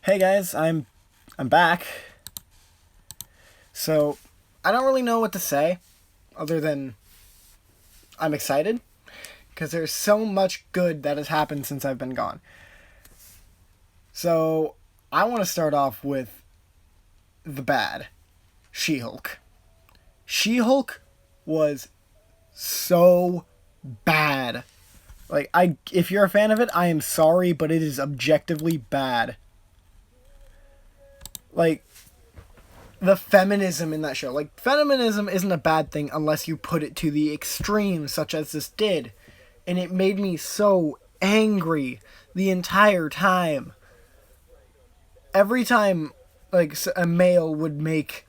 Hey guys, I'm back. So, I don't really know what to say other than I'm excited because there's so much good that has happened since I've been gone. So, I want to start off with the bad, She-Hulk. She-Hulk was so bad. If you're a fan of it, I am sorry, but it is objectively bad. Like the feminism in that show. Like, feminism isn't a bad thing unless you put it to the extreme, such as this did. And it made me so angry the entire time. Every time, like, a male would make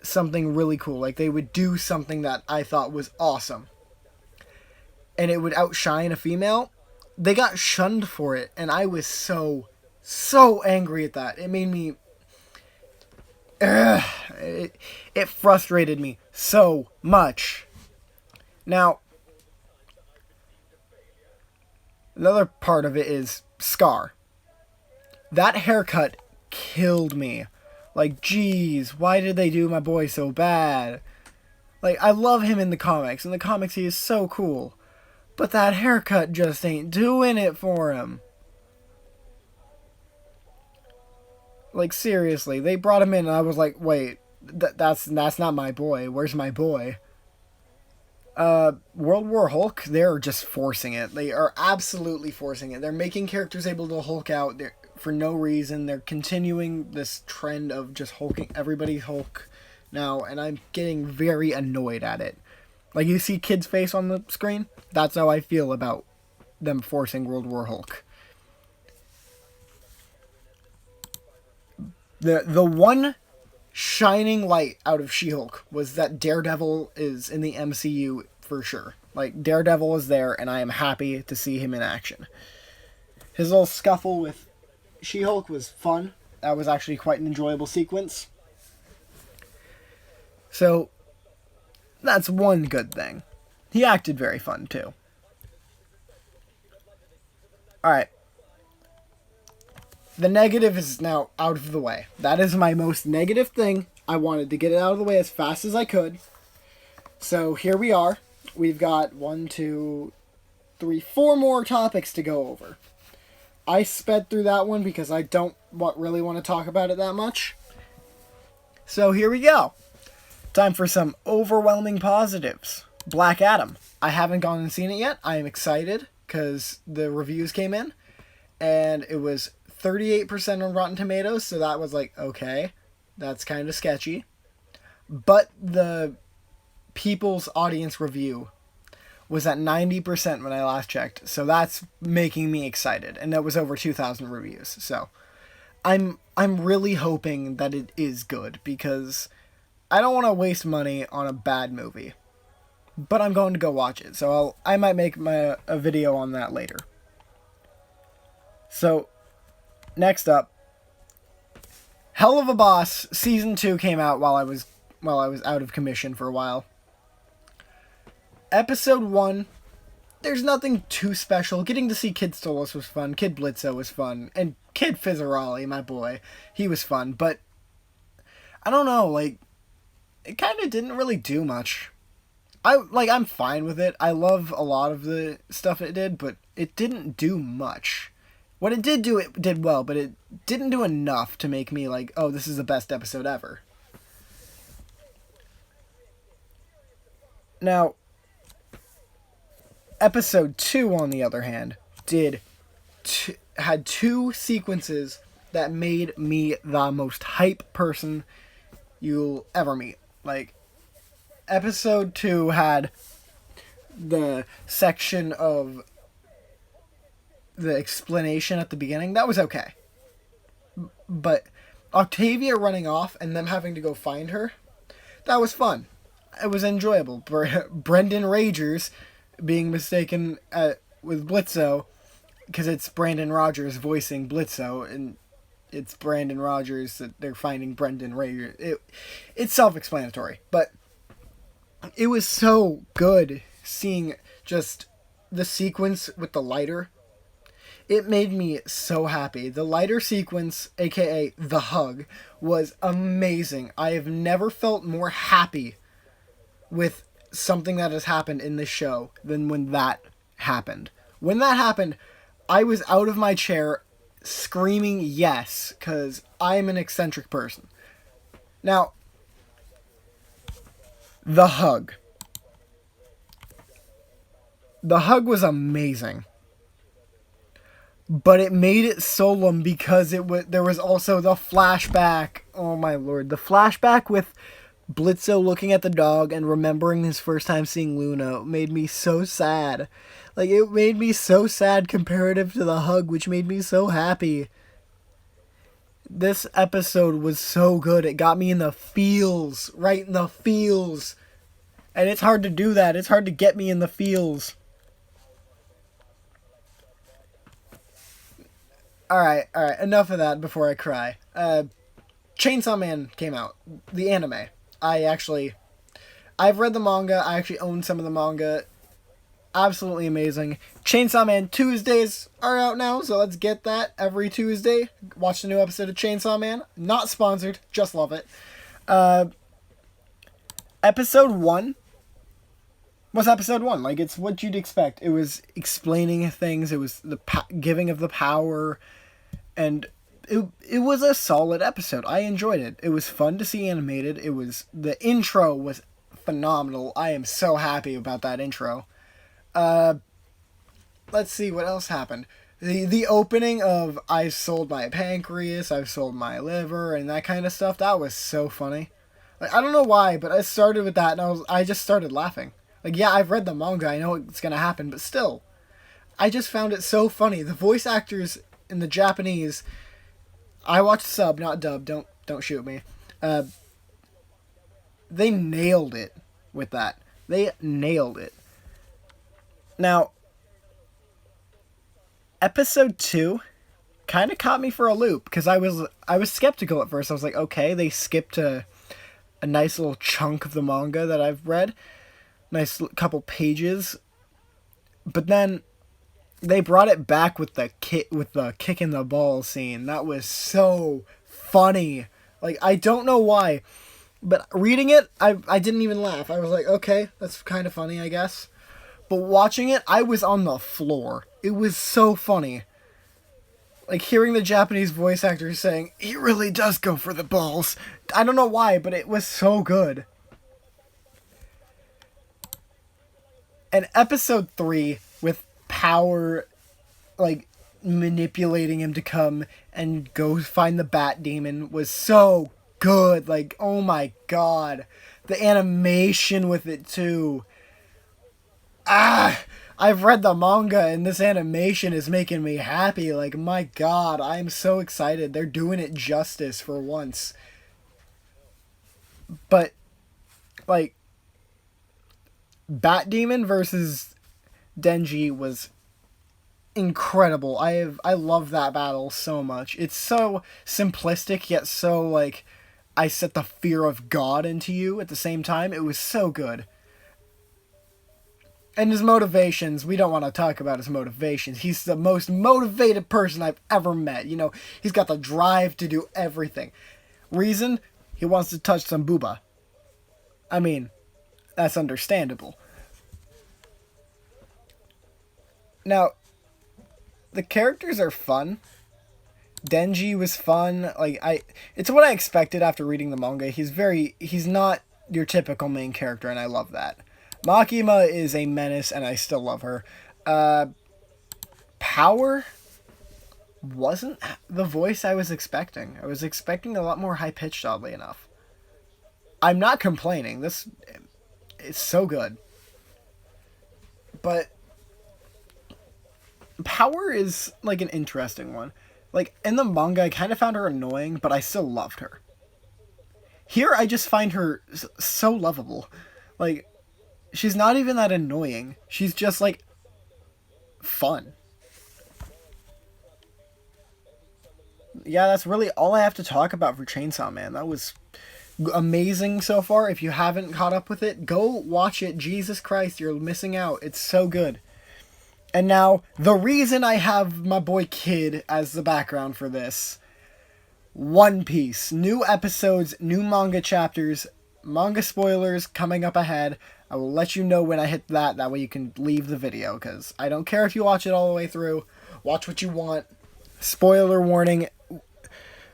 something really cool, like, they would do something that I thought was awesome, and it would outshine a female, they got shunned for it, and I was so angry at that. It made me it frustrated me so much. Now, another part of it is Scar. That haircut killed me. Like, geez, why did they do my boy so bad? Like, I love him in the comics. In the comics, he is so cool. But that haircut just ain't doing it for him. Like, seriously, they brought him in and I was like, wait, that's not my boy. Where's my boy? World War Hulk, they're just forcing it. They are absolutely forcing it. They're making characters able to Hulk out for no reason. They're continuing this trend of just hulking everybody's Hulk now, and I'm getting very annoyed at it. Like, you see Kid's face on the screen? That's how I feel about them forcing World War Hulk. The one shining light out of She-Hulk was that Daredevil is in the MCU for sure. Like, Daredevil is there, and I am happy to see him in action. His little scuffle with She-Hulk was fun. That was actually quite an enjoyable sequence. So, that's one good thing. He acted very fun, too. Alright. The negative is now out of the way. That is my most negative thing. I wanted to get it out of the way as fast as I could. So here we are. We've got 1, 2, 3, 4 more topics to go over. I sped through that one because I don't really want to talk about it that much. So here we go. Time for some overwhelming positives. Black Adam. I haven't gone and seen it yet. I am excited because the reviews came in. And it was 38% on Rotten Tomatoes, so that was like, okay, that's kind of sketchy. But the people's audience review was at 90% when I last checked, so that's making me excited, and that was over 2,000 reviews. So I'm really hoping that it is good, because I don't want to waste money on a bad movie. But I'm going to go watch it, so I might make a video on that later. So, next up, Hell of a Boss Season 2 came out while I was out of commission for a while. Episode 1, there's nothing too special. Getting to see Kid Stolas was fun, Kid Blitzo was fun, and Kid Fizzarali, my boy, he was fun, but I don't know, like, it kind of didn't really do much. I'm fine with it. I love a lot of the stuff it did, but it didn't do much. What it did do, it did well, but it didn't do enough to make me like, oh, this is the best episode ever. Now, episode 2, on the other hand, had 2 sequences that made me the most hype person you'll ever meet. Like, episode 2 had the section of the explanation at the beginning. That was okay. But Octavia running off and them having to go find her, that was fun. It was enjoyable. Brendan Ragers being mistaken with Blitzo, because it's Brandon Rogers voicing Blitzo, and it's Brandon Rogers that they're finding Brendan Ragers. It's self-explanatory, but it was so good seeing just the sequence with the lighter. It made me so happy. The lighter sequence, aka the hug, was amazing. I have never felt more happy with something that has happened in this show than when that happened. When that happened, I was out of my chair screaming yes, because I'm an eccentric person. Now, the hug. The hug was amazing. But it made it solemn because there was also the flashback. Oh my lord, the flashback with Blitzo looking at the dog and remembering his first time seeing Luna made me so sad. Like, it made me so sad comparative to the hug, which made me so happy. This episode was so good. It got me in the feels, right in the feels. And it's hard to do that. It's hard to get me in the feels. Alright, enough of that before I cry. Chainsaw Man came out. The anime. I've read the manga. I actually own some of the manga. Absolutely amazing. Chainsaw Man Tuesdays are out now, so let's get that every Tuesday. Watch the new episode of Chainsaw Man. Not sponsored, just love it. Episode 1 was episode 1. Like, it's what you'd expect. It was explaining things. It was the giving of the power. And it was a solid episode. I enjoyed it. It was fun to see animated. The intro was phenomenal. I am so happy about that intro. Let's see what else happened. The opening of I've sold my pancreas, I've sold my liver, and that kind of stuff, that was so funny. Like, I don't know why, but I started with that and I just started laughing. Like, yeah, I've read the manga, I know it's gonna happen, but still. I just found it so funny. The voice actors in the Japanese, I watched sub, not dub, don't shoot me. They nailed it with that. They nailed it. Now, episode 2 kind of caught me for a loop, because I was skeptical at first. I was like, okay, they skipped a nice little chunk of the manga that I've read. Nice couple pages. But then they brought it back with the kick in the ball scene. That was so funny. Like, I don't know why, but reading it, I didn't even laugh. I was like, okay, that's kind of funny, I guess. But watching it, I was on the floor. It was so funny. Like, hearing the Japanese voice actors saying, he really does go for the balls. I don't know why, but it was so good. And episode 3, with Power, like, manipulating him to come and go find the Bat Demon, was so good. Like, oh my god. The animation with it, too. I've read the manga and this animation is making me happy. Like, my god, I'm so excited. They're doing it justice for once. But, like, Bat Demon versus Denji was incredible. I love that battle so much. It's so simplistic, yet so, like, I set the fear of God into you at the same time. It was so good. And his motivations, we don't want to talk about his motivations. He's the most motivated person I've ever met. You know, he's got the drive to do everything. Reason? He wants to touch some booba. I mean, that's understandable. Now, the characters are fun. Denji was fun. It's what I expected after reading the manga. He's not your typical main character, and I love that. Makima is a menace, and I still love her. Power wasn't the voice I was expecting. I was expecting a lot more high-pitched, oddly enough. I'm not complaining. This is so good. But Power is, like, an interesting one. Like, in the manga, I kind of found her annoying, but I still loved her. Here, I just find her so lovable. Like, she's not even that annoying. She's just, like, fun. Yeah, that's really all I have to talk about for Chainsaw Man. That was amazing so far. If you haven't caught up with it, go watch it. Jesus Christ, you're missing out. It's so good. And now, the reason I have my boy Kid as the background for this: One Piece. New episodes, new manga chapters, manga spoilers coming up ahead. I will let you know when I hit that. That way you can leave the video, because I don't care if you watch it all the way through. Watch what you want. Spoiler warning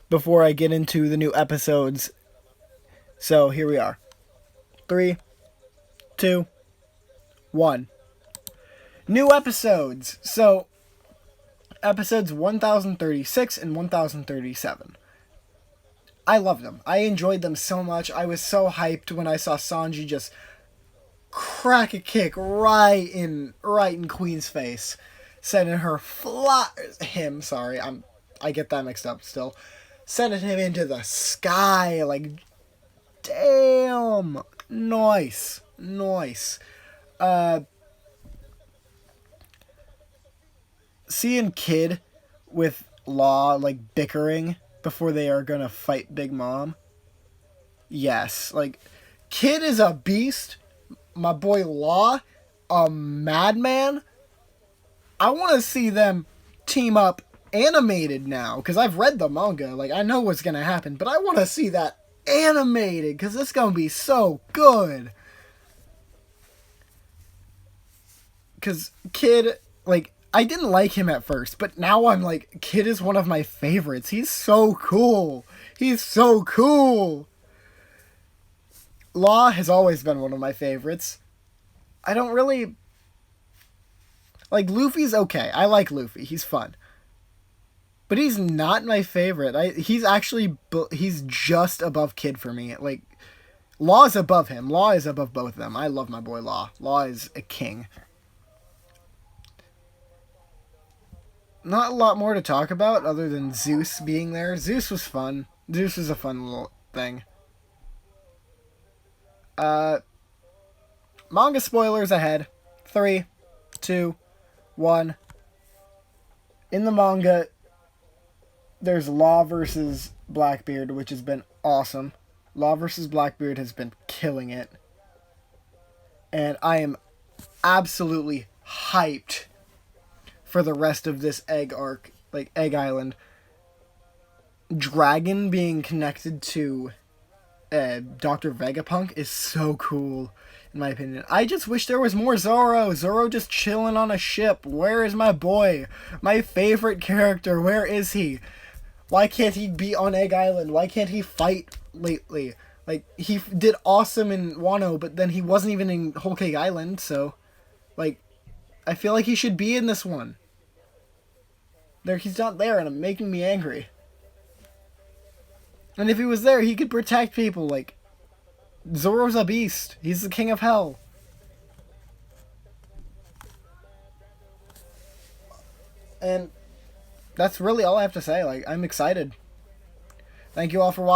before I get into the new episodes. So, here we are. 3, 2, 1. New episodes. So, episodes 1036 and 1037. I loved them. I enjoyed them so much. I was so hyped when I saw Sanji just crack a kick right in Queen's face, sending her I get that mixed up still. Sending him into the sky, like, damn, nice. Seeing Kid with Law, like, bickering before they are gonna fight Big Mom. Yes, like, Kid is a beast. My boy Law, a madman. I want to see them team up animated now, because I've read the manga. Like, I know what's gonna happen, but I want to see that animated, because it's gonna be so good. Because Kid, like, I didn't like him at first, but now I'm like, Kid is one of my favorites. He's so cool. Law has always been one of my favorites. I don't really... Like, Luffy's okay. I like Luffy. He's fun. But he's not my favorite. He's just above Kid for me. Like, Law is above him. Law is above both of them. I love my boy Law. Law is a king. Not a lot more to talk about other than Zeus being there. Zeus was fun. Zeus was a fun little thing. Manga spoilers ahead. 3, 2, 1. In the manga, there's Law versus Blackbeard, which has been awesome. Law versus Blackbeard has been killing it. And I am absolutely hyped for the rest of this Egg arc, like Egg Island. Dragon being connected to Dr. Vegapunk is so cool, in my opinion. I just wish there was more Zoro. Zoro just chilling on a ship. Where is my boy? My favorite character. Where is he? Why can't he be on Egg Island? Why can't he fight lately? Like, he did awesome in Wano, but then he wasn't even in Whole Cake Island, so... Like, I feel like he should be in this one. He's not there, and it's making me angry. And if he was there, he could protect people. Like, Zoro's a beast. He's the king of hell. And that's really all I have to say. Like, I'm excited. Thank you all for watching.